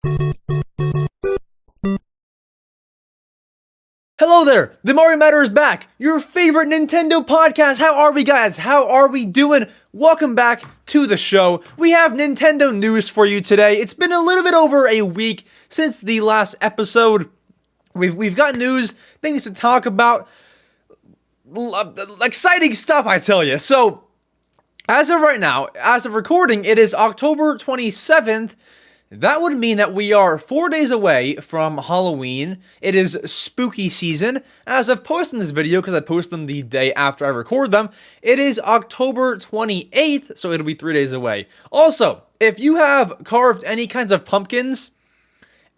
Hello there, the Mario Matter is back, your favorite Nintendo podcast. How are we, guys? How are we doing? Welcome back to the show. We have Nintendo news for you today. It's been a little bit over a week since the last episode. We've got news, things to talk about, exciting stuff, I tell you. So, as of right now, as of recording, it is October 27th. That would mean that we are 4 days away from Halloween. It is spooky season. As of posting this video, because I post them the day after I record them, it is October 28th, so it'll be 3 days away. Also, if you have carved any kinds of pumpkins,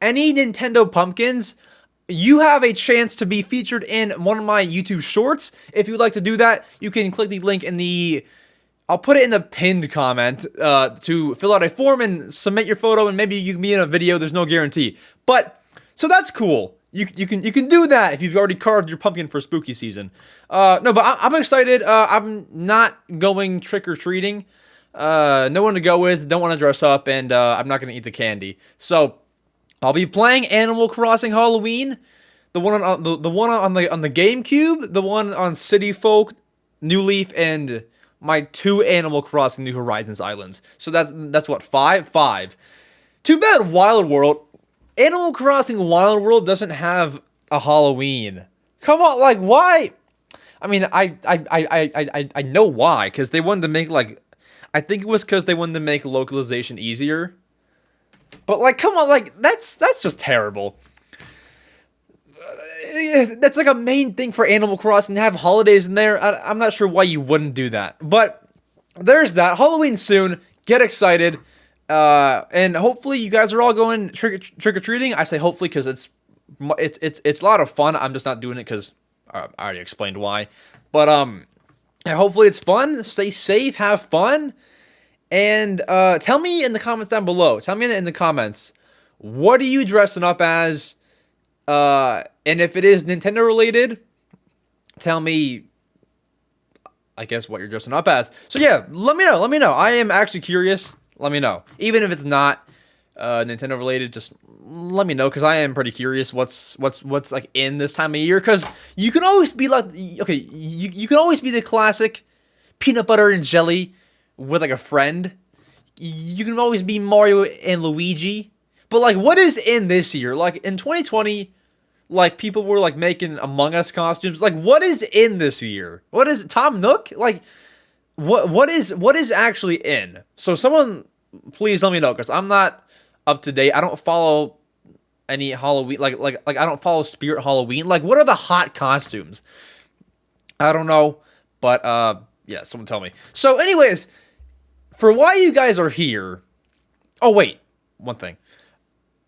any Nintendo pumpkins, you have a chance to be featured in one of my YouTube shorts. If you'd like to do that, you can click the link in the... I'll put it in the pinned comment to fill out a form and submit your photo, and maybe you can be in a video. There's no guarantee, but so that's cool. You can do that if you've already carved your pumpkin for spooky season. No, but I'm excited. I'm not going trick or treating. No one to go with. Don't want to dress up, and I'm not gonna eat the candy. So I'll be playing Animal Crossing Halloween, the one on the one on the GameCube, the one on City Folk, New Leaf, and my 2 Animal Crossing New Horizons islands. So that's what, 5? Too bad Wild World, Animal Crossing Wild World doesn't have a Halloween. Come on, like, why? I mean, I know why, because they wanted to make, like, I think it was because they wanted to make localization easier. But, like, come on, like, that's just terrible. That's like a main thing for Animal Crossing, to have holidays in there. I'm not sure why you wouldn't do that, but there's that. Halloween soon. Get excited, and hopefully you guys are all going trick or treating. I say hopefully because it's a lot of fun. I'm just not doing it because I already explained why. But and hopefully it's fun. Stay safe, have fun, and tell me in the comments down below. Tell me in the comments, what are you dressing up as? And if it is Nintendo related, tell me, I guess, what you're dressing up as. So yeah, let me know. I am actually curious. Let me know. Even if it's not Nintendo related, just let me know, because I am pretty curious what's like in this time of year. Because you can always be like, okay, you can always be the classic peanut butter and jelly with like a friend. You can always be Mario and Luigi. But, like, what is in this year? Like, in 2020, like, people were, like, making Among Us costumes. Like, what is in this year? What is Tom Nook? Like, what is actually in? So, someone, please let me know, because I'm not up to date. I don't follow any Halloween, like, I don't follow Spirit Halloween. Like, what are the hot costumes? I don't know, but, yeah, someone tell me. So, anyways, for why you guys are here... Oh, wait, one thing.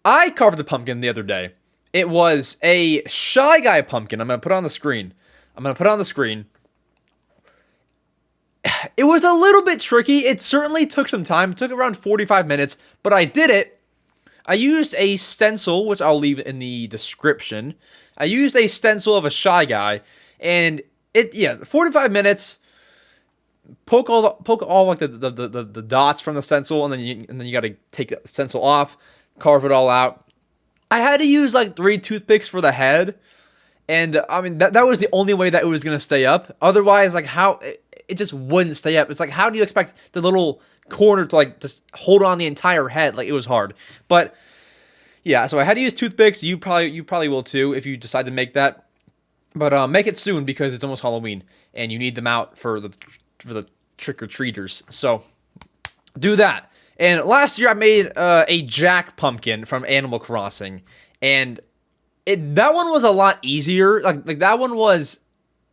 I carved a pumpkin the other day. It was a Shy Guy pumpkin. I'm going to put it on the screen. It was a little bit tricky. It certainly took some time. It took around 45 minutes, but I did it. I used a stencil, which I'll leave in the description. I used a stencil of a Shy Guy, and 45 minutes. Poke all like the dots from the stencil, and then you got to take the stencil off. Carve it all out. I had to use like 3 toothpicks for the head, and I mean that was the only way that it was gonna stay up. Otherwise, like, how it just wouldn't stay up. It's like, how do you expect the little corner to like just hold on the entire head? Like, it was hard. But yeah, so I had to use toothpicks. You probably will too if you decide to make that. But make it soon, because it's almost Halloween and you need them out for the trick or treaters. So do that. And last year I made a Jack pumpkin from Animal Crossing, and that one was a lot easier. Like that one was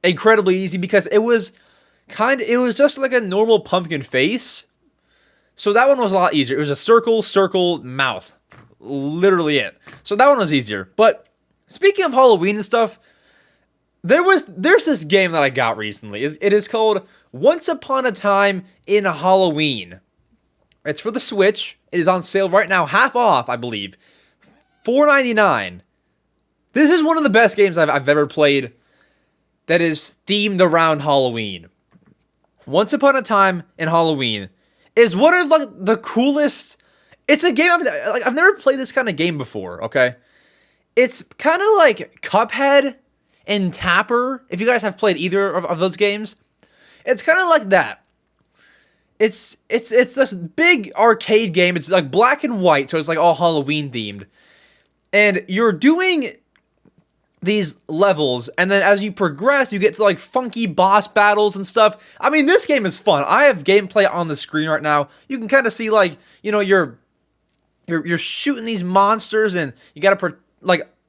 incredibly easy, because it was just like a normal pumpkin face. So that one was a lot easier. It was a circle, mouth. Literally it. So that one was easier. But speaking of Halloween and stuff, there's this game that I got recently. It is called Once Upon a Time in Halloween. It's for the Switch. It is on sale right now, half off, I believe. $4.99. This is one of the best games I've ever played that is themed around Halloween. Once Upon a Time in Halloween is one of like the coolest It's a game I've never played this kind of game before. Okay, it's kind of like Cuphead and Tapper. If you guys have played either of those games, it's kind of like that. It's this big arcade game. It's like black and white, so it's like all Halloween themed. And you're doing these levels, and then as you progress, you get to like funky boss battles and stuff. I mean, this game is fun. I have gameplay on the screen right now. You can kind of see like, you know, you're shooting these monsters, and you gotta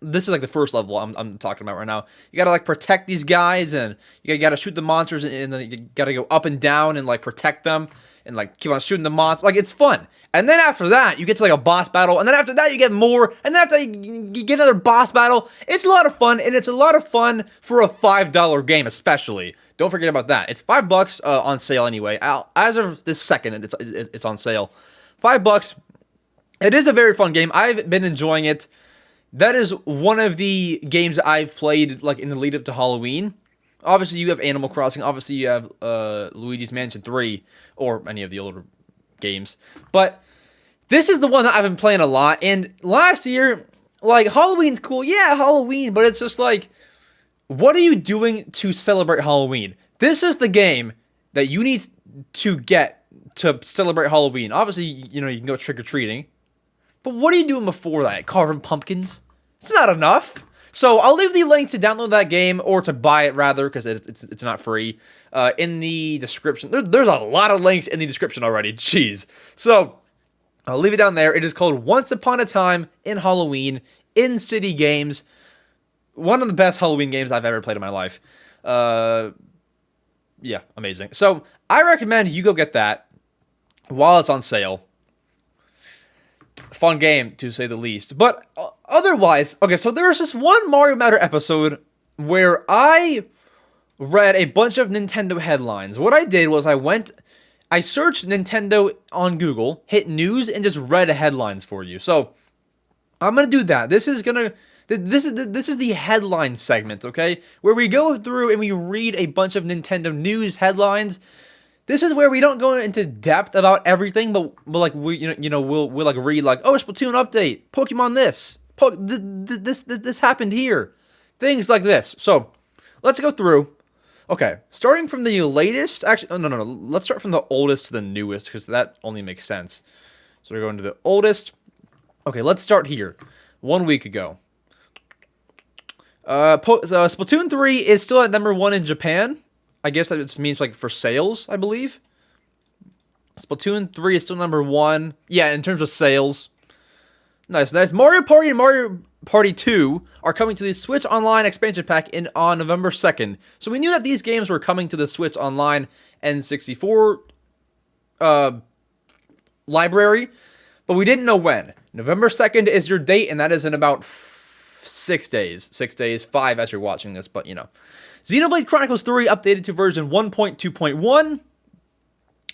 this is like the first level I'm talking about right now. You gotta like protect these guys, and you gotta shoot the monsters, and then you gotta go up and down and like protect them, and like keep on shooting the monsters. Like, it's fun. And then after that, you get to like a boss battle, and then after that you get more, and then after you get another boss battle. It's a lot of fun, and it's a lot of fun for a $5 game, especially. Don't forget about that. It's $5 on sale anyway. As of this second, it's on sale. $5. It is a very fun game. I've been enjoying it. That is one of the games I've played like in the lead up to Halloween. Obviously, you have Animal Crossing. Obviously, you have Luigi's Mansion 3, or any of the older games. But this is the one that I've been playing a lot. And last year, like, Halloween's cool. Yeah, Halloween. But it's just like, what are you doing to celebrate Halloween? This is the game that you need to get to celebrate Halloween. Obviously, you know, you can go trick-or-treating. But what are you doing before that? Carving pumpkins? It's not enough. So I'll leave the link to download that game, or to buy it rather, because it's not free, in the description. There's a lot of links in the description already. Jeez. So I'll leave it down there. It is called Once Upon a Time in Halloween in City Games. One of the best Halloween games I've ever played in my life. Yeah, amazing. So I recommend you go get that while it's on sale. Fun game, to say the least. But otherwise, okay, so there was this one Mario Matter episode where I read a bunch of Nintendo headlines. What I did was I searched Nintendo on Google, hit news, and just read headlines for you. So I'm gonna do that. This is the headline segment, okay? Where we go through and we read a bunch of Nintendo news headlines. This is where we don't go into depth about everything, but like we'll like read like, oh, Splatoon update, Pokemon this, this happened here, things like this. So let's go through. Okay, starting from the latest. Actually, no. Let's start from the oldest to the newest, because that only makes sense. So we're going to the oldest. Okay, let's start here. 1 week ago. Splatoon 3 is still at #1 in Japan. I guess that just means like for sales, I believe. Splatoon 3 is still #1. Yeah, in terms of sales. Nice. Mario Party and Mario Party 2 are coming to the Switch Online expansion pack on November 2nd. So we knew that these games were coming to the Switch Online N64 library, but we didn't know when. November 2nd is your date, and that is in about 6 days. 6 days, 5 as you're watching this, but you know. Xenoblade Chronicles 3 updated to version 1.2.1.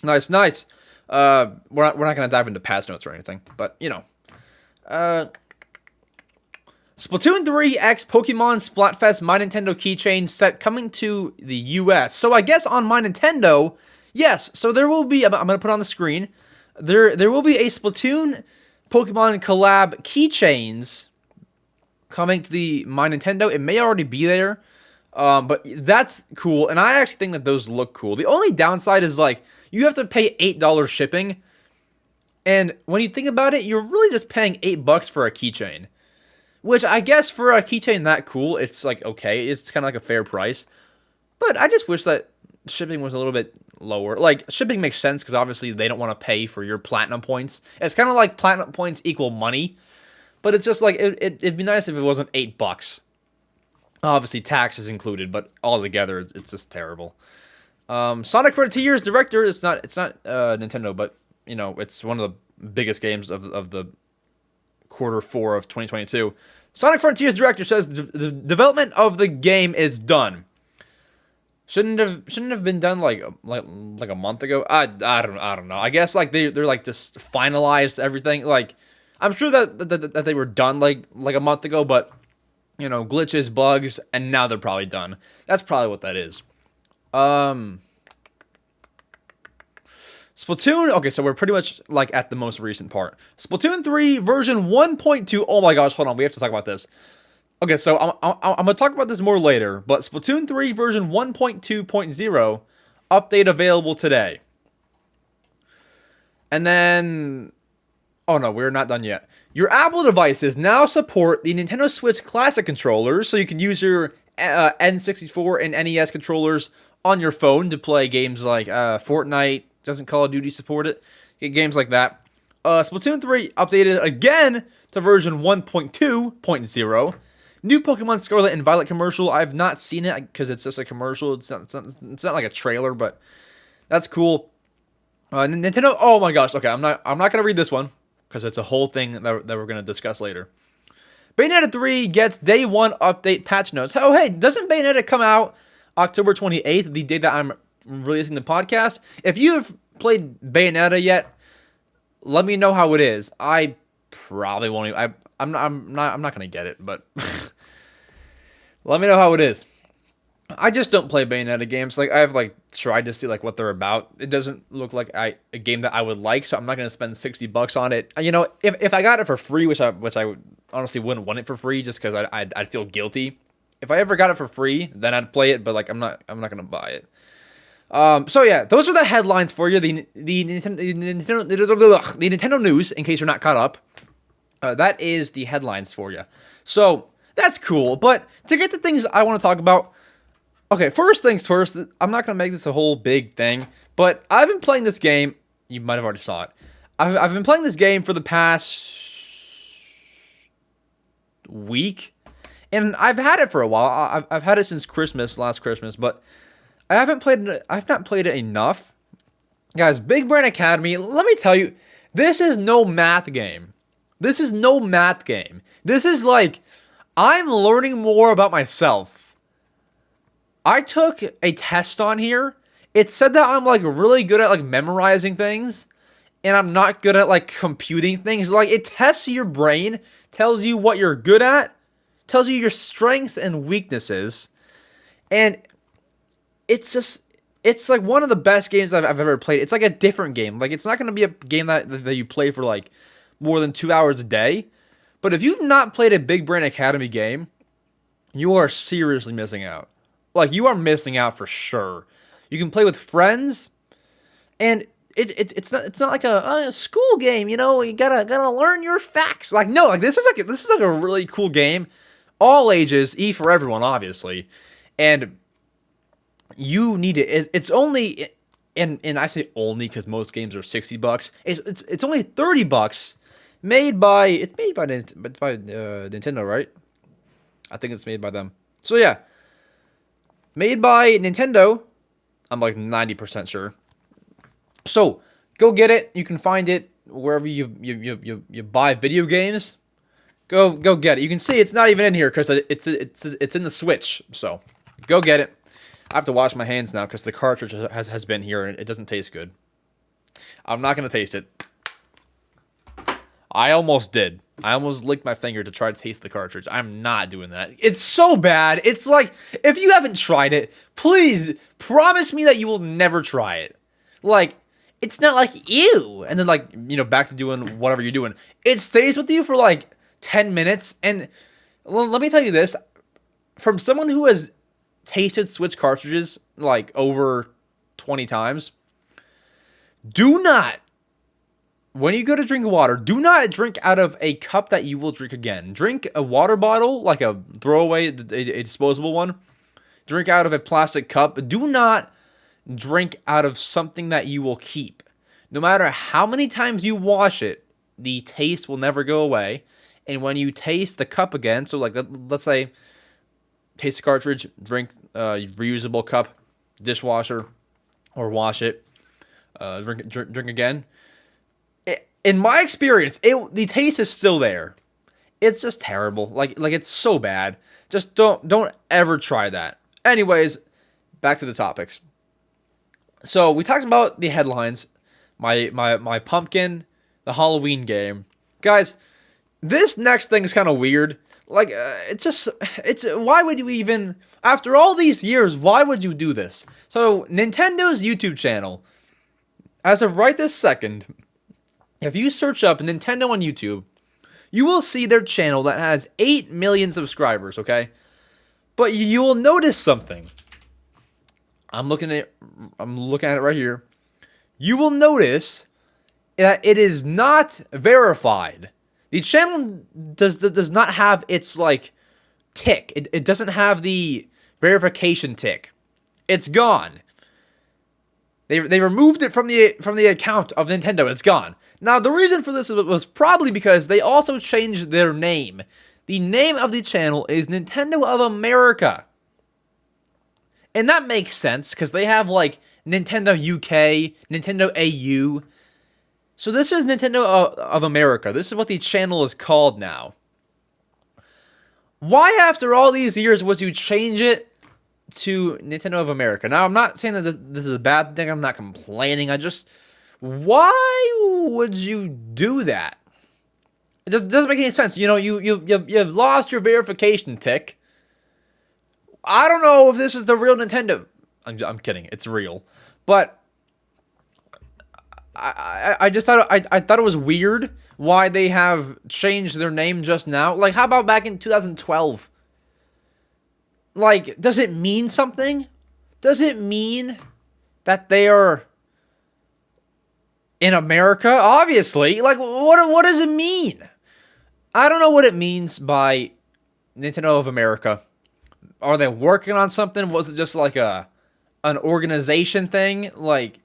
Nice. We're not going to dive into patch notes or anything, but, you know. Splatoon 3 X Pokemon Splatfest My Nintendo keychain set coming to the US. So I guess on My Nintendo, yes. So there will be, I'm going to put on the screen, there will be a Splatoon Pokemon collab keychains coming to the My Nintendo. It may already be there. But that's cool, and I actually think that those look cool. The only downside is, like, you have to pay $8 shipping, and when you think about it, you're really just paying $8 for a keychain, which I guess for a keychain that cool, it's, like, okay, it's kind of like a fair price, but I just wish that shipping was a little bit lower. Like, shipping makes sense, because obviously they don't want to pay for your platinum points. It's kind of like platinum points equal money, but it's just, like, it'd be nice if it wasn't $8. Obviously, tax is included, but altogether, it's just terrible. Sonic Frontiers director, it's not Nintendo, but you know, it's one of the biggest games of the Q4 of 2022. Sonic Frontiers director says the development of the game is done. Shouldn't have been done like a month ago. I don't know. I guess like they're like just finalized everything. Like I'm sure that they were done like a month ago, but. You know, glitches, bugs, and now they're probably done. That's probably what that is. Splatoon, okay, so we're pretty much like at the most recent part. Splatoon 3 version 1.2. Oh my gosh, hold on, we have to talk about this. Okay, so I'm going to talk about this more later, but Splatoon 3 version 1.2.0 update available today. And then, oh no, we're not done yet. Your Apple devices now support the Nintendo Switch Classic controllers, so you can use your N64 and NES controllers on your phone to play games like Fortnite. Doesn't Call of Duty support it? Games like that. Splatoon 3 updated again to version 1.2.0. New Pokemon Scarlet and Violet commercial. I've not seen it because it's just a commercial. It's not like a trailer, but that's cool. Nintendo. Oh my gosh. Okay, I'm not gonna read this one because it's a whole thing that we're gonna discuss later. Bayonetta 3 gets day 1 update patch notes. Oh hey, doesn't Bayonetta come out October 28th, the day that I'm releasing the podcast? If you've played Bayonetta yet, let me know how it is. I probably won't. I'm not gonna get it, but let me know how it is. I just don't play Bayonetta games. Like I've tried to see what they're about. It doesn't look like a game that I would like, so I'm not gonna spend $60 on it. You know, if I got it for free, which I honestly wouldn't want it for free, just because I'd feel guilty. If I ever got it for free, then I'd play it, but I'm not gonna buy it. So yeah, those are the headlines for you. The Nintendo news, in case you're not caught up. That is the headlines for you. So that's cool. But to get to things I want to talk about, okay, first things first. I'm not gonna make this a whole big thing, but I've been playing this game. You might have already saw it. I've been playing this game for the past week, and I've had it for a while. I've had it since last Christmas, but I've not played it enough. Guys, Big Brain Academy, let me tell you, this is no math game. This is no math game. This is I'm learning more about myself. I took a test on here. It said that I'm really good at memorizing things, and I'm not good at computing things. It tests your brain, tells you what you're good at, tells you your strengths and weaknesses, and it's one of the best games I've ever played. It's a different game. It's not going to be a game that you play for more than 2 hours a day. But if you've not played a Big Brain Academy game, you are seriously missing out. You are missing out for sure. You can play with friends, and it's not like a school game. You know, you gotta learn your facts. No, this is a really cool game, all ages, for everyone, obviously, and you need it. It's only, and I say only because most games are $60. It's only $30. It's made by Nintendo, right? I think it's made by them. So yeah, made by Nintendo. I'm 90% sure. So go get it. You can find it wherever you buy video games. Go get it. You can see it's not even in here because it's in the Switch. So go get it. I have to wash my hands now because the cartridge has been here and it doesn't taste good. I'm not gonna taste it. I almost did. I almost licked my finger to try to taste the cartridge. I'm not doing that. It's so bad. It's if you haven't tried it, please promise me that you will never try it. It's not ew. And then back to doing whatever you're doing. It stays with you for 10 minutes. And let me tell you this. From someone who has tasted Switch cartridges over 20 times, do not, when you go to drink water, do not drink out of a cup that you will drink again. Drink a water bottle, a throwaway, a disposable one. Drink out of a plastic cup. Do not drink out of something that you will keep. No matter how many times you wash it, the taste will never go away. And when you taste the cup again, so let's say, taste the cartridge, drink reusable cup, dishwasher, or wash it, drink again. In my experience, the taste is still there. It's just terrible. It's so bad. Just don't ever try that. Anyways, back to the topics. So we talked about the headlines, my pumpkin, the Halloween game. Guys, this next thing is kind of weird. Why would you even, after all these years, why would you do this? So Nintendo's YouTube channel As of right this second, if you search up Nintendo on YouTube, you will see their channel that has 8 million subscribers, okay? But you will notice something. I'm looking at it right here. You will notice that it is not verified. The channel does not have its like tick. It doesn't have the verification tick. It's gone. They removed it from the account of Nintendo. It's gone. Now the reason for this was probably because they also changed their name. The name of the channel is Nintendo of America. And that makes sense because they have like Nintendo UK, Nintendo AU. So this is Nintendo of America. This is what the channel is called now. Why after all these years would you change it to Nintendo of America? Now, I'm not saying that this is a bad thing. I'm not complaining. Why would you do that? It just doesn't make any sense. You know, you've lost your verification tick. I don't know if this is the real Nintendo. I'm kidding. It's real. But I just thought I thought it was weird why they have changed their name just now. Like, how about back in 2012? Like, does it mean something? Does it mean that they are in America? Obviously. Like, what does it mean? I don't know what it means by Nintendo of America. Are they working on something? Was it just like an organization thing? Like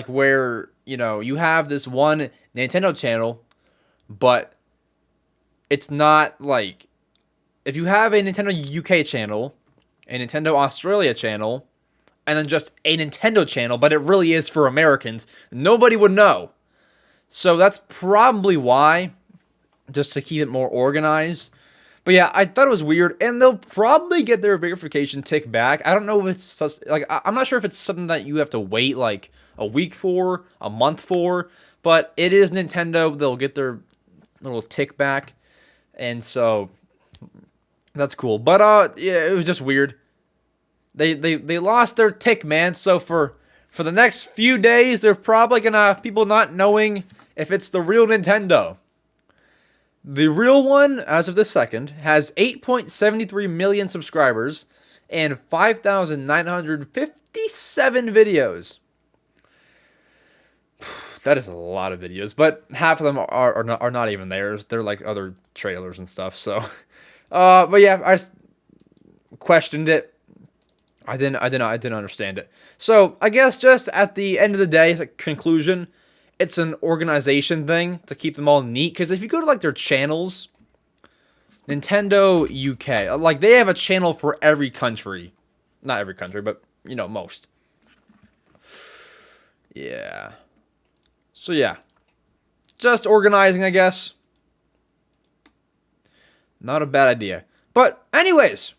where, you know, you have this one Nintendo channel, but it's not like, if you have a Nintendo UK channel, a Nintendo Australia channel, and then just a Nintendo channel, but it really is for Americans, nobody would know. So that's probably why, just to keep it more organized. But yeah, I thought it was weird, and they'll probably get their verification tick back. I don't know if it's like, I'm not sure if it's something that you have to wait like a week for, a month for, but it is Nintendo. They'll get their little tick back, and so that's cool. But yeah, it was just weird. They lost their tick, man. So for the next few days, they're probably gonna have people not knowing if it's the real Nintendo. The real one, as of this second, has 8.73 million subscribers and 5,957 videos. That is a lot of videos, but half of them are not even theirs. They're like other trailers and stuff. So, but yeah, I just questioned it. I didn't understand it. So I guess just at the end of the day, as a conclusion, it's an organization thing to keep them all neat. Because if you go to like their channels, Nintendo UK, like they have a channel for every country. Not every country, but you know, most. Yeah. So yeah. Just organizing, I guess. Not a bad idea. But anyways.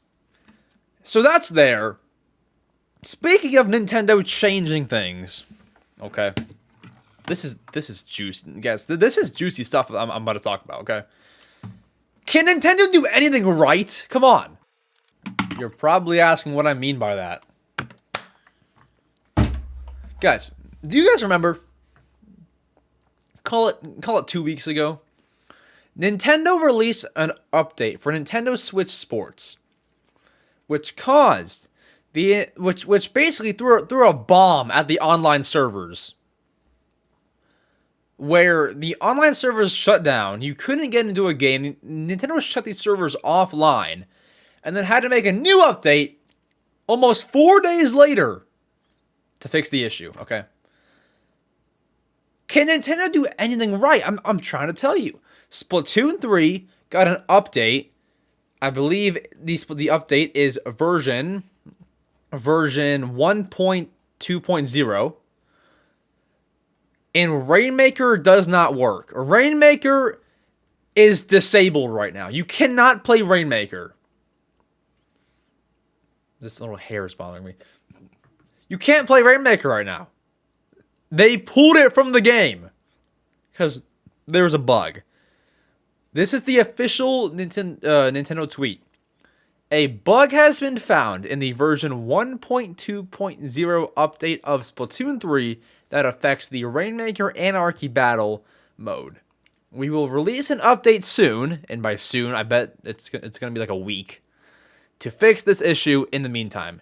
So that's there. Speaking of Nintendo changing things. Okay. This is juicy, guys. This is juicy stuff I'm about to talk about, okay? Can Nintendo do anything right? Come on. You're probably asking what I mean by that. Guys, do you guys remember? Call it 2 weeks ago. Nintendo released an update for Nintendo Switch Sports, which caused which basically threw a bomb at the online servers. Where the online servers shut down, you couldn't get into a game, Nintendo shut these servers offline, and then had to make a new update almost 4 days later to fix the issue, okay? Can Nintendo do anything right? I'm trying to tell you. Splatoon 3 got an update. I believe the update is version 1.2.0. And Rainmaker does not work. Rainmaker is disabled right now. You cannot play Rainmaker. This little hair is bothering me. You can't play Rainmaker right now. They pulled it from the game because there was a bug. This is the official Nintendo tweet. A bug has been found in the version 1.2.0 update of Splatoon 3 that affects the Rainmaker Anarchy Battle mode. We will release an update soon, and by soon, I bet it's going to be like a week, to fix this issue in the meantime.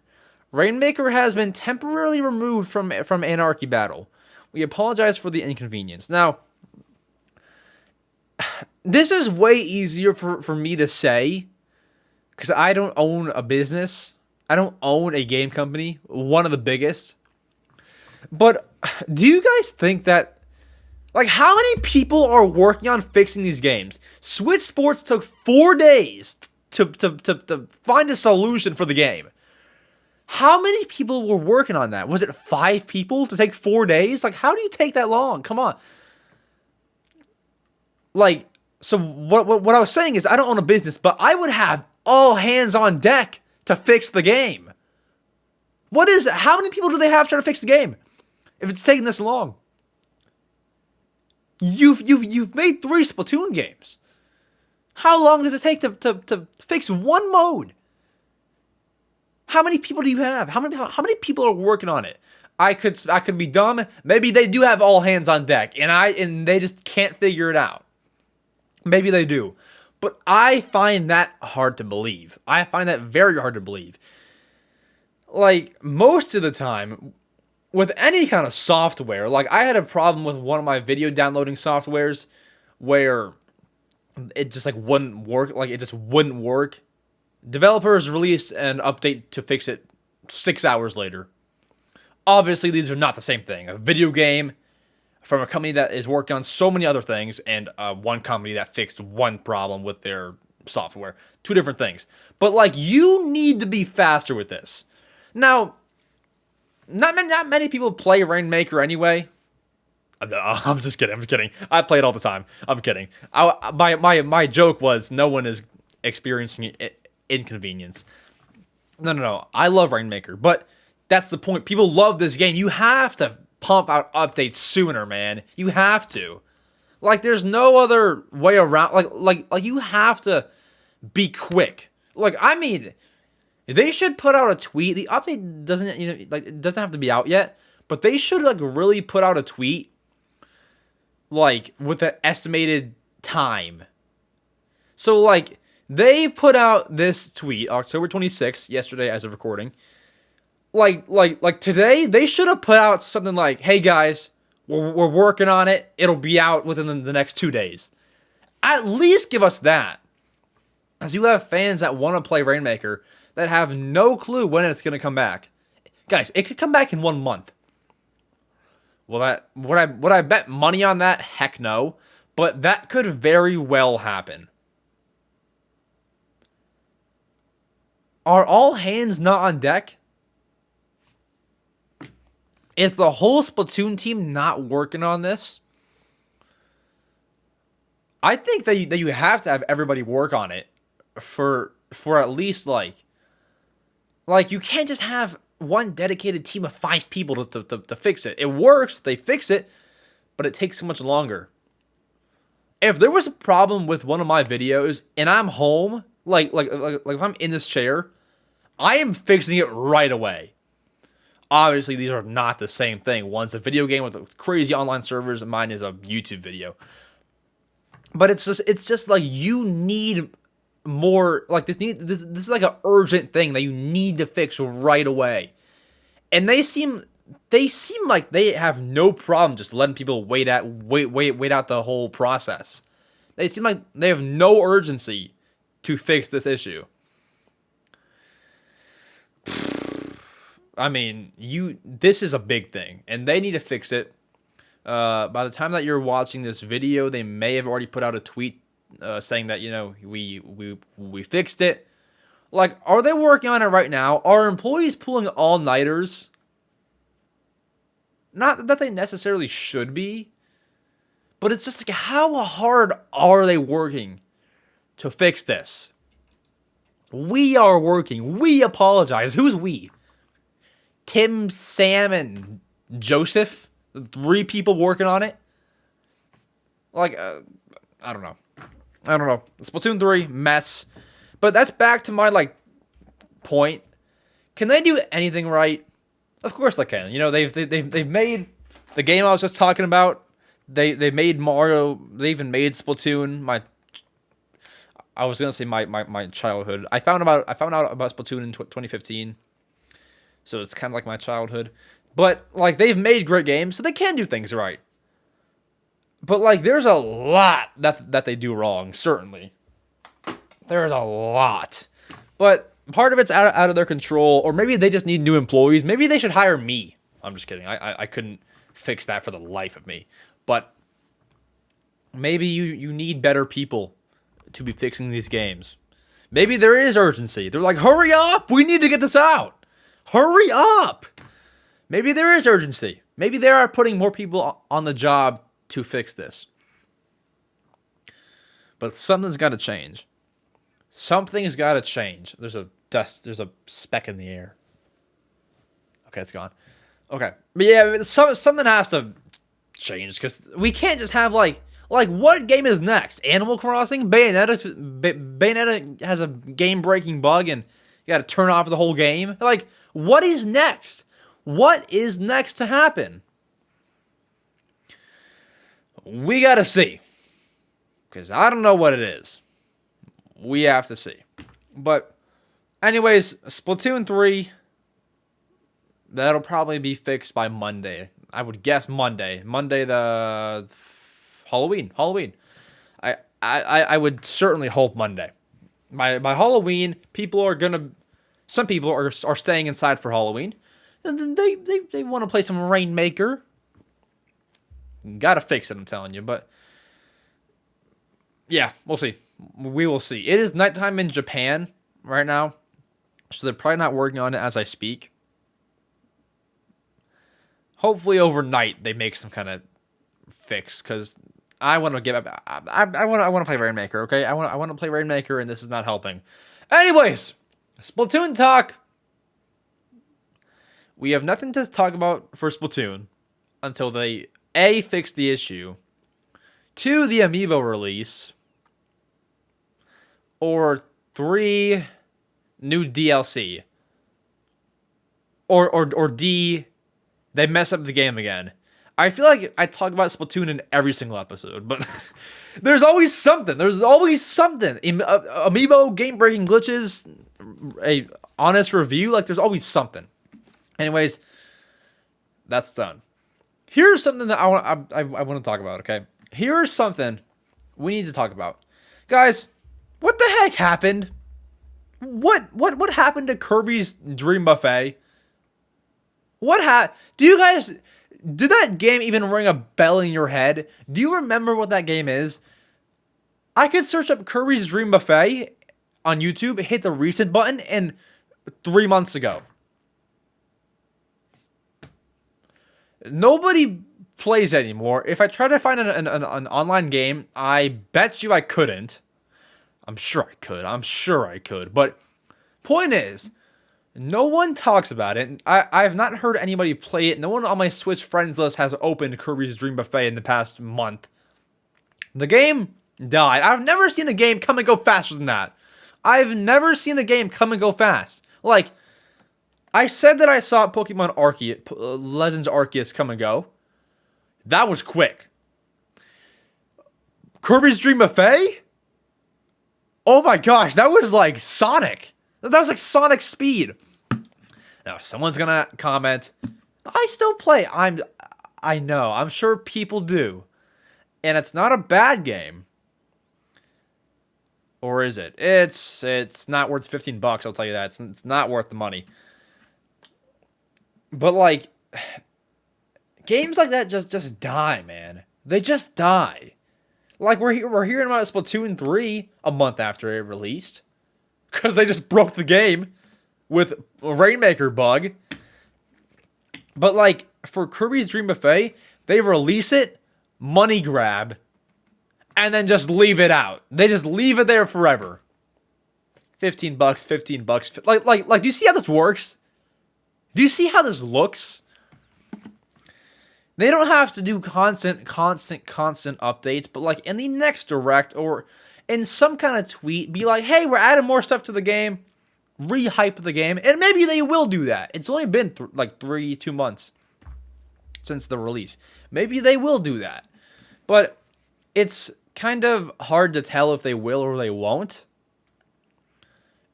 Rainmaker has been temporarily removed from Anarchy Battle. We apologize for the inconvenience. Now, this is way easier for me to say, because I don't own a business. I don't own a game company, one of the biggest. But do you guys think that, like, how many people are working on fixing these games? Switch Sports took 4 days to find a solution for the game. How many people were working on that? Was it 5 people to take 4 days? Like, how do you take that long? Come on. Like, so what I was saying is I don't own a business, but I would have all hands on deck to fix the game. How many people do they have trying to fix the game if it's taking this long? You've made 3 Splatoon games. How long does it take to fix one mode? How many people do you have? How many people are working on it? I could be dumb. Maybe they do have all hands on deck, and they just can't figure it out. Maybe they do. But I find that hard to believe. I find that very hard to believe. Like, most of the time, with any kind of software, like, I had a problem with one of my video downloading softwares where it just, like, wouldn't work. Like, it just wouldn't work. Developers released an update to fix it 6 hours later. Obviously, these are not the same thing. A video game from a company that is working on so many other things, and one company that fixed one problem with their software. 2 different things. But, like, you need to be faster with this. Now, not many people play Rainmaker anyway. I'm just kidding. I'm kidding. I play it all the time. I'm kidding. My joke was no one is experiencing inconvenience. No. I love Rainmaker, but that's the point. People love this game. You have to pump out updates sooner, man. You have to. Like, there's no other way around. Like you have to be quick. Like, I mean, they should put out a tweet. The update doesn't, it doesn't have to be out yet, but they should, like, really put out a tweet, like, with an estimated time. So, like, they put out this tweet October 26th, yesterday as of recording. Like today, they should have put out something like, hey guys, we're working on it. It'll be out within the next 2 days. At least give us that. As you have fans that want to play Rainmaker that have no clue when it's going to come back. Guys, it could come back in 1 month. Well, would I bet money on that? Heck no. But that could very well happen. Are all hands not on deck? Is the whole Splatoon team not working on this? I think that you have to have everybody work on it for at least like you can't just have one dedicated team of 5 people to fix it. It works, they fix it, but it takes so much longer. If there was a problem with one of my videos and I'm home, like if I'm in this chair, I am fixing it right away. Obviously, these are not the same thing. One's a video game with crazy online servers, and mine is a YouTube video. But it's just like you need more. Like this is like an urgent thing that you need to fix right away. And they seem like they have no problem just letting people wait out the whole process. They seem like they have no urgency to fix this issue. I mean, this is a big thing, and they need to fix it. By the time that you're watching this video, they may have already put out a tweet saying that, we fixed it. Like, are they working on it right now? Are employees pulling all-nighters? Not that they necessarily should be, but it's just like, how hard are they working to fix this? We are working. We apologize. Who's we? Tim, Sam, and Joseph? 3 people working on it? Like, I don't know. Splatoon 3, mess. But that's back to my, point, can they do anything right? Of course they can. You know, they've made the game I was just talking about. They made Mario. They even made Splatoon. I was gonna say my childhood. I found out about Splatoon in 2015, so it's kind of like my childhood. But like they've made great games, so they can do things right. But like there's a lot that they do wrong. Certainly, there's a lot. But part of it's out of their control, or maybe they just need new employees. Maybe they should hire me. I'm just kidding. I couldn't fix that for the life of me. But maybe you need better people to be fixing these games. Maybe there is urgency. They're like, hurry up! We need to get this out! Hurry up! Maybe there is urgency. Maybe they are putting more people on the job to fix this. But something's got to change. Something's got to change. There's a speck in the air. Okay, it's gone. Okay. But yeah, something has to change, because we can't just have like what game is next? Animal Crossing? Bayonetta has a game-breaking bug and you gotta turn off the whole game? Like, what is next? What is next to happen? We gotta see. Because I don't know what it is. We have to see. But, anyways, Splatoon 3, that'll probably be fixed by Monday. I would guess Monday. Monday the... Halloween. I would certainly hope Monday. By Halloween, some people are staying inside for Halloween, and they want to play some Rainmaker. Gotta fix it, I'm telling you. But yeah, we'll see. We will see. It is nighttime in Japan right now, so they're probably not working on it as I speak. Hopefully overnight they make some kind of fix, because I want to get up. I want to play Rainmaker. Okay, I want to play Rainmaker, and this is not helping. Anyways, Splatoon talk. We have nothing to talk about for Splatoon until they fix the issue, 2, the amiibo release, or 3, new DLC, or D, they mess up the game again. I feel like I talk about Splatoon in every single episode, but there's always something. Amiibo, game-breaking glitches, a honest review. Like, there's always something. Anyways, that's done. Here's something that I want to talk about, okay? Here's something we need to talk about. Guys, what the heck happened? What happened to Kirby's Dream Buffet? Did that game even ring a bell in your head? Do you remember what that game is? I could search up Kirby's Dream Buffet on YouTube, hit the recent button, and 3 months ago. Nobody plays anymore. If I try to find an online game, I bet you I couldn't. I'm sure I could. But point is, no one talks about it. I have not heard anybody play it. No one on my Switch friends list has opened Kirby's Dream Buffet in the past month. The game died. I've never seen a game come and go faster than that. I've never seen a game come and go fast. Like, I said that I saw Pokemon Legends Arceus come and go. That was quick. Kirby's Dream Buffet? Oh my gosh, that was like Sonic. That was like Sonic speed. Now, someone's gonna comment, I still play. I know. I'm sure people do. And it's not a bad game. Or is it? It's not worth $15, I'll tell you that. It's not worth the money. But like, games like that just die, man. They just die. Like, we're hearing about Splatoon 3 a month after it released, because they just broke the game with a Rainmaker bug. But like, for Kirby's Dream Buffet, they release it, money grab, and then just leave it out. They just leave it there forever. $15. Like, do you see how this works? Do you see how this looks? They don't have to do constant updates, but like in the next direct or in some kind of tweet, be like, hey, we're adding more stuff to the game. re-hype the game, and maybe they will do that. It's only been like 2 months since the release. Maybe they will do that, but it's kind of hard to tell if they will or they won't.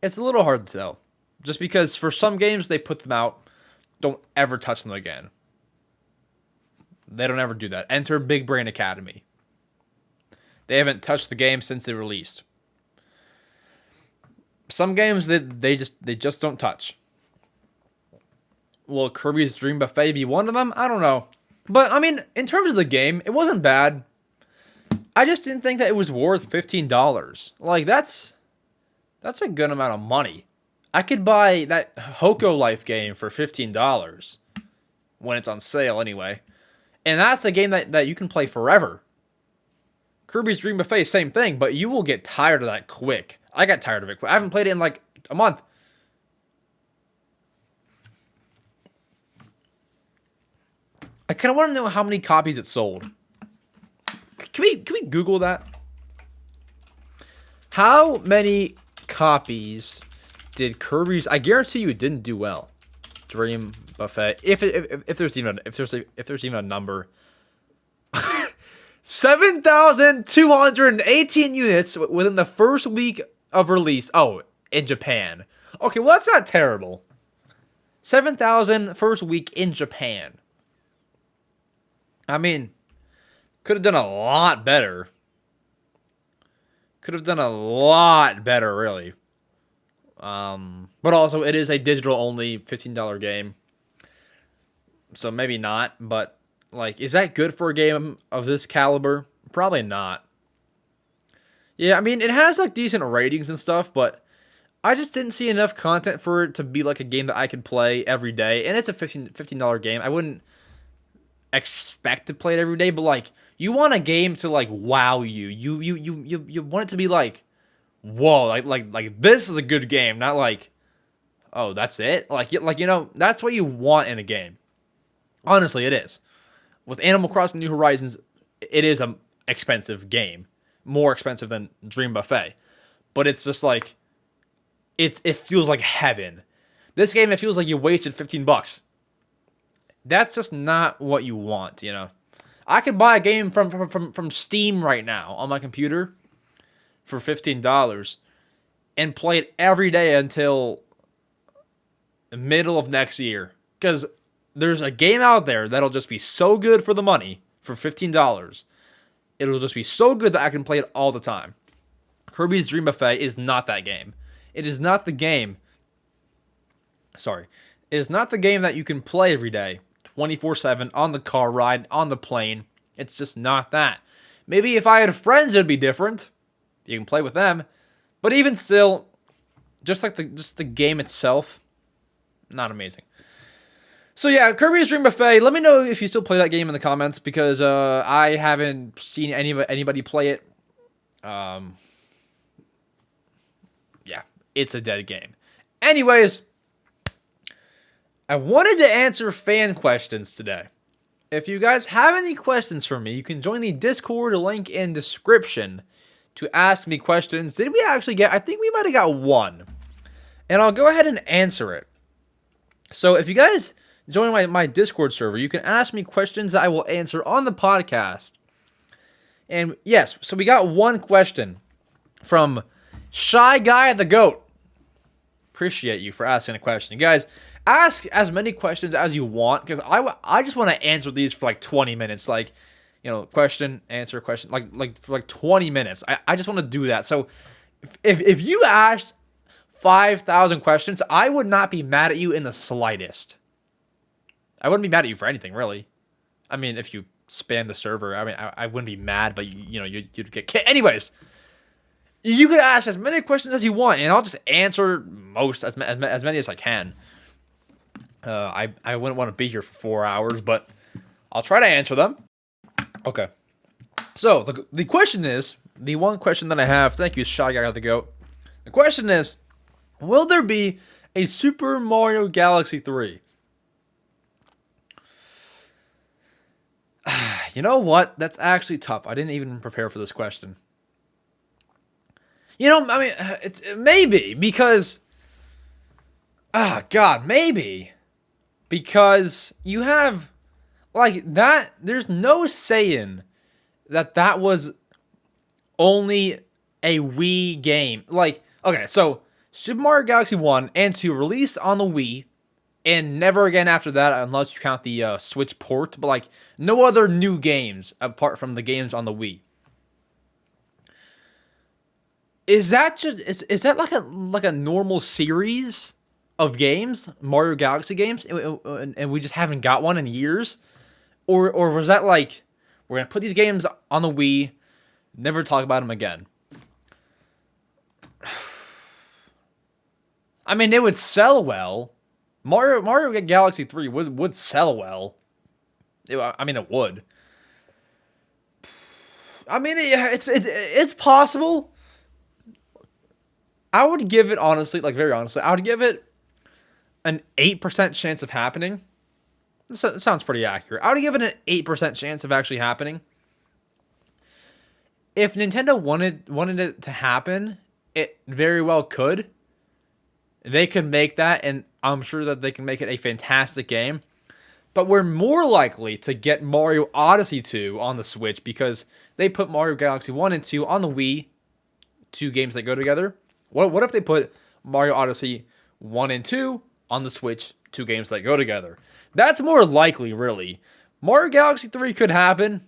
It's a little hard to tell, just because for some games they put them out, don't ever touch them again. They don't ever do that. Enter Big Brain Academy. They haven't touched the game since they released. Some games that they just don't touch. Will Kirby's Dream Buffet be one of them? I don't know. But I mean, in terms of the game, it wasn't bad. I just didn't think that it was worth $15. Like that's a good amount of money. I could buy that Hoko Life game for $15 when it's on sale anyway. And that's a game that you can play forever. Kirby's Dream Buffet, same thing, but you will get tired of that quick. I got tired of it quick. I haven't played it in like a month. I kind of want to know how many copies it sold. Can we Google that? How many copies did Kirby's? I guarantee you it didn't do well. Dream Buffet. If there's even a number. 7,218 units within the first week of release. Oh, in Japan. Okay, well that's not terrible. 7,000 first week in Japan. I mean, could have done a lot better. Could have done a lot better, really. But also, it is a digital-only $15 game. So maybe not, but, like, is that good for a game of this caliber? Probably not. Yeah, I mean, it has, like, decent ratings and stuff, but I just didn't see enough content for it to be, like, a game that I could play every day. And it's a $15 game. I wouldn't expect to play it every day, but, like, you want a game to, like, wow you. You want it to be, like, whoa, like this is a good game, not like, oh, that's it? Like, you know, that's what you want in a game. Honestly, it is. With Animal Crossing New Horizons, it is an expensive game. More expensive than Dream Buffet. But it's just like, it feels like heaven. This game, it feels like you wasted $15. That's just not what you want, you know. I could buy a game from Steam right now on my computer for $15 and play it every day until the middle of next year. Because there's a game out there that'll just be so good for the money for $15. It'll just be so good that I can play it all the time. Kirby's Dream Buffet is not that game. It is not the game. Sorry. It is not the game that you can play every day, 24/7, on the car ride, on the plane. It's just not that. Maybe if I had friends, it would be different. You can play with them. But even still, just the game itself, not amazing. So yeah, Kirby's Dream Buffet, let me know if you still play that game in the comments, because I haven't seen anybody play it. Yeah, it's a dead game. Anyways, I wanted to answer fan questions today. If you guys have any questions for me, you can join the Discord, link in description, to ask me questions. Did we actually get, I think we might have got one. And I'll go ahead and answer it. So if you guys join my Discord server, you can ask me questions that I will answer on the podcast. And yes, so we got one question from Shy Guy the Goat. Appreciate you for asking a question. Guys, ask as many questions as you want, because I just want to answer these for like 20 minutes. Like, you know, question, answer, question, like for like 20 minutes. I just want to do that. So if you asked 5,000 questions, I would not be mad at you in the slightest. I wouldn't be mad at you for anything, really. I mean, if you spam the server, I mean, I wouldn't be mad, but you know, you'd get kicked. Anyways, you could ask as many questions as you want, and I'll just answer as many as I can. I wouldn't want to be here for 4 hours, but I'll try to answer them. Okay. So, the question is, the one question that I have, thank you, Shy Guy the Goat. The question is, will there be a Super Mario Galaxy 3? You know what? That's actually tough. I didn't even prepare for this question. You know, I mean, it's maybe, because God, maybe. Because you have, like, that, there's no saying that was only a Wii game. Like, okay, so Super Mario Galaxy 1 and 2 released on the Wii, and never again after that, unless you count the Switch port, but like no other new games apart from the games on the Wii. Is that just is that like a normal series of games, Mario Galaxy games, and we just haven't got one in years, or was that like we're gonna put these games on the Wii, never talk about them again? I mean, it would sell well. Mario Galaxy 3 would sell well. I mean, it would. I mean, it's possible. I would give it, honestly, like very honestly, I would give it an 8% chance of happening. This sounds pretty accurate. I would give it an 8% chance of actually happening. If Nintendo wanted it to happen, it very well could. They could make that, and I'm sure that they can make it a fantastic game. But we're more likely to get Mario Odyssey 2 on the Switch because they put Mario Galaxy 1 and 2 on the Wii, two games that go together. What if they put Mario Odyssey 1 and 2 on the Switch, two games that go together? That's more likely, really. Mario Galaxy 3 could happen,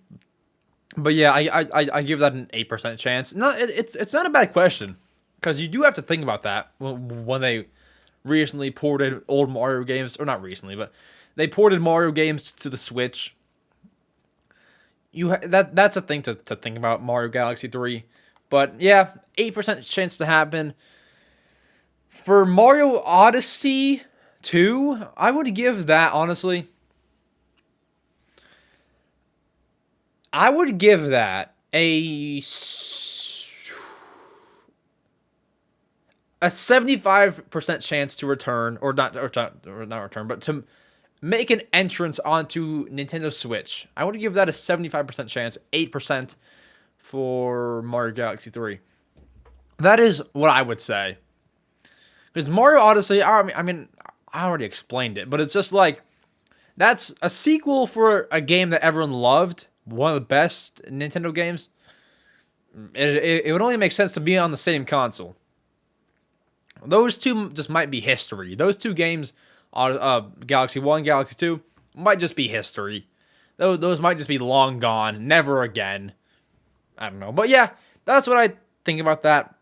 but yeah, I give that an 8% chance. No, it's not a bad question, because you do have to think about that when they recently ported old Mario games, or not recently, but they ported Mario games to the Switch. That's a thing to think about, Mario Galaxy 3. But yeah, 8% chance to happen. For Mario Odyssey 2, I would give that, honestly, I would give that a 75% chance to return, or not return, but to make an entrance onto Nintendo Switch. I would give that a 75% chance, 8% for Mario Galaxy 3. That is what I would say. Because Mario Odyssey, I mean, I already explained it, but it's just like, that's a sequel for a game that everyone loved, one of the best Nintendo games. It would only make sense to be on the same console. Those two just might be history. Those two games, Galaxy 1, Galaxy 2, might just be history. Those might just be long gone, never again. I don't know. But yeah, that's what I think about that.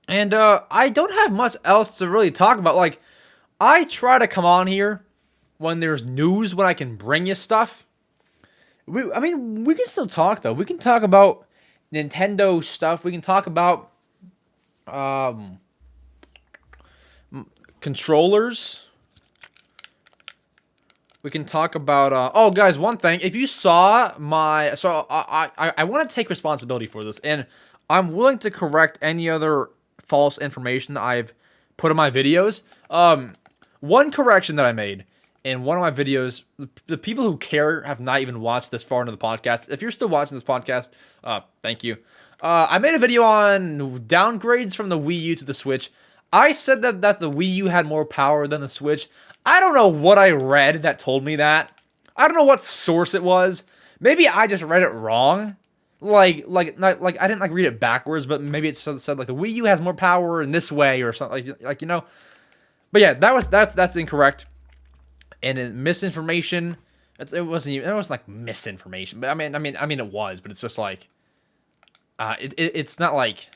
And I don't have much else to really talk about. Like, I try to come on here when there's news, when I can bring you stuff. I mean, we can still talk, though. We can talk about Nintendo stuff. We can talk about controllers. We can talk about, oh, guys, one thing. If you saw my, so I want to take responsibility for this, and I'm willing to correct any other false information that I've put in my videos. One correction that I made in one of my videos, the people who care have not even watched this far into the podcast. If you're still watching this podcast, thank you. I made a video on downgrades from the Wii U to the Switch. I said that the Wii U had more power than the Switch. I don't know what I read that told me that. I don't know what source it was. Maybe I just read it wrong. Like I didn't read it backwards, but maybe it said like the Wii U has more power in this way or something, like you know. But yeah, that's incorrect. And misinformation. It wasn't like misinformation, but I mean it was, but it's just like it's not like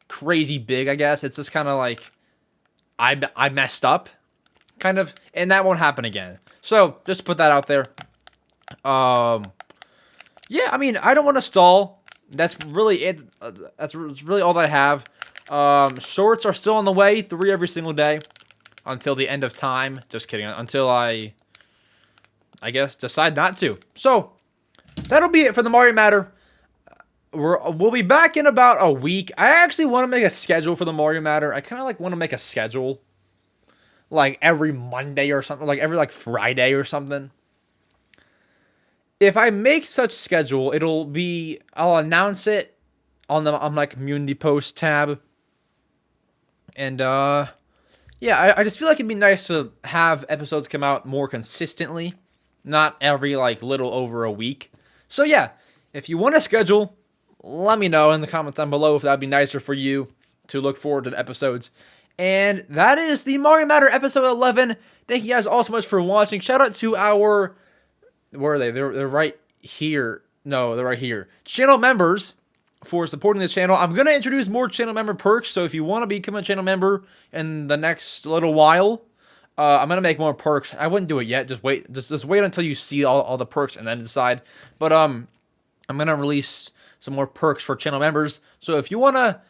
crazy big, I guess. It's just kind of like I messed up, kind of, and that won't happen again. So just put that out there. Yeah, I mean, I don't want to stall. That's really it. That's really all that I have. Shorts are still on the way, 3 every single day until the end of time. Just kidding. Until I guess decide not to. So that'll be it for the Mario Matter. We'll be back in about a week. I actually want to make a schedule for the Mario Matter. I kind of want to make a schedule, like every Monday or something, like every Friday or something. If I make such schedule, I'll announce it on my community post tab. And Yeah, I just feel like it'd be nice to have episodes come out more consistently, not every like little over a week. So yeah, if you want to schedule, let me know in the comments down below if that'd be nicer for you to look forward to the episodes. And that is the Mario Matter episode 11. Thank you guys all so much for watching. Shout out to our, where are they? They're right here. No, they're right here. Channel members for supporting the channel. I'm going to introduce more channel member perks. So if you want to become a channel member in the next little while, I'm going to make more perks. I wouldn't do it yet. Just wait. Just wait until you see all the perks and then decide. But I'm going to release some more perks for channel members. So if you want to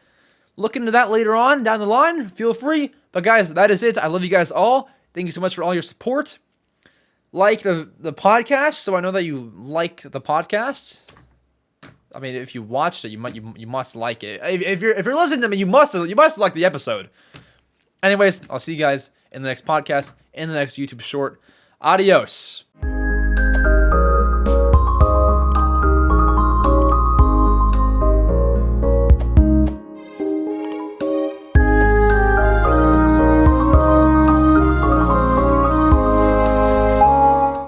look into that later on down the line, feel free. But guys, that is it. I love you guys all. Thank you so much for all your support. Like the podcast, so I know that you like the podcasts. I mean, if you watched it, you must like it. If you're listening to me, you must like the episode. Anyways, I'll see you guys in the next podcast, in the next YouTube short. Adios.